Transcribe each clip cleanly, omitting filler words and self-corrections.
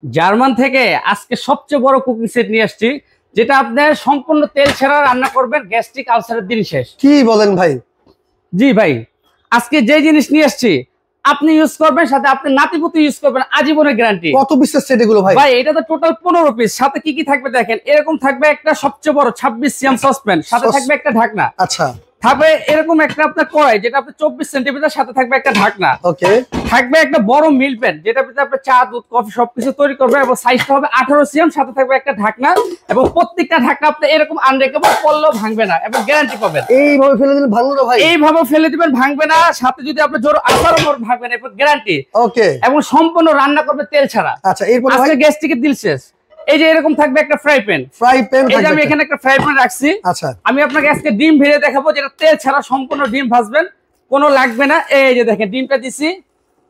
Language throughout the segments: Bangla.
জার্মান থেকে আজকে সবচেয়ে বড় কুকিং সেট নিয়ে আসছি, যেটা আপনার সম্পূর্ণ তেল ছাড়া রান্না করবেন, গ্যাস্ট্রিক আলসারের দিন শেষ। কি বলেন ভাই? জি ভাই, আজকে যে জিনিস নিয়ে আসছি আপনি ইউজ করবেন, সাথে আপনি নাতিপুতি ইউজ করবেন, আজীবনের গ্যারান্টি। কত পিসের সেট এগুলো ভাই? ভাই এটা তো টোটাল 15 পিস। সাথে কি কি থাকবে দেখেন, এরকম থাকবে একটা সবচেয়ে বড় 26 সিএম সসপ্যান, সাথে থাকবে একটা ঢাকনা। আচ্ছা। থাকবে এরকম একটা আপনার কড়াই, যেটা আপনার 24 সেন্টিমিটার, সাথে থাকবে একটা ঢাকনা। ওকে। থাকবে একটা বড় মিল প্যান, যেটা ভিতরে আপনি চা, দুধ, কফি সবকিছু তৈরি করবে, এবং সাইজটা হবে 18 সিএম, সাথে থাকবে একটা ঢাকনা। এবং প্রত্যেকটা ঢাকনা আপনি এরকম আনব্রেকেবল, পড়লেও ভাঙবে না, এবং গ্যারান্টি পাবেন। এইভাবে ফেলে দিলে ভাঙবে না ভাই? এইভাবে ফেলে দিবেন, ভাঙবে না। সাথে যদি আপনি জোর আবারও মোর ভাঙবে না, এরপর গ্যারান্টি। ওকে। এবং সম্পূর্ণ রান্না করবে তেল ছাড়া। আচ্ছা, এরপর আজকে গ্যাস্ট্রিকের দিল শেষ। এই যে এরকম থাকবে একটা ফ্রাই প্যান। এই যে আমি এখানে একটা ফ্রাই প্যান রাখছি। আচ্ছা। আমি আপনাকে আজকে ডিম ভেজে দেখাবো, যেটা তেল ছাড়া সম্পূর্ণ ডিম ভাজবেন, কোনো লাগবে না। এই যে দেখেন ডিমটা দিছি,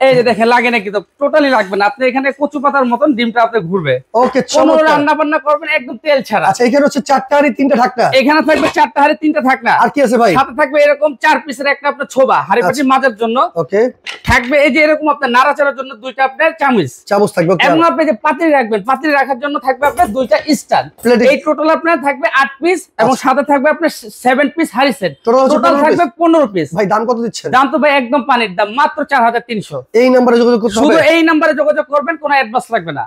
এই যে দেখেন লাগে না, কিন্তু টোটালি লাগবে না। আপনি এখানে কচু পাতার মতন ডিমটা আপনি ঘুরবে। ওকে, কোনো রান্না বান্না করবেন একদম তেল ছাড়া। আচ্ছা, এখানে হচ্ছে 4টা হাঁড়ি 3টা ঢাকনা। এখানে থাকবে 4টা হাঁড়ি 3টা ঢাকনা। আর কি আছে ভাই? সাথে থাকবে এরকম 4 পিসের একটা আপনার ছোবা, হাঁড়ি পাটি মাজার জন্য। ওকে। থাকবে এই যে এরকম আপনার নাড়াচাড়ার জন্য 2টা আপনার চামচ থাকবে। এবং আপনি যে পাতিল রাখবেন, পাতিল রাখার জন্য থাকবে আপনার 2টা স্টার। এই টোটাল আপনার থাকবে 8 পিস, এবং সাথে থাকবে আপনার 7 পিস হাঁড়ি সেট। টোটাল থাকবে 15 পিস। ভাই দাম কত দিচ্ছেন? দাম তো ভাই একদম পানির দাম, মাত্র 4300। এই নম্বরে যোগাযোগ করতে হবে। শুধু এই নম্বরে যোগাযোগ করবেন, কোনো অ্যাডভান্স লাগবে না।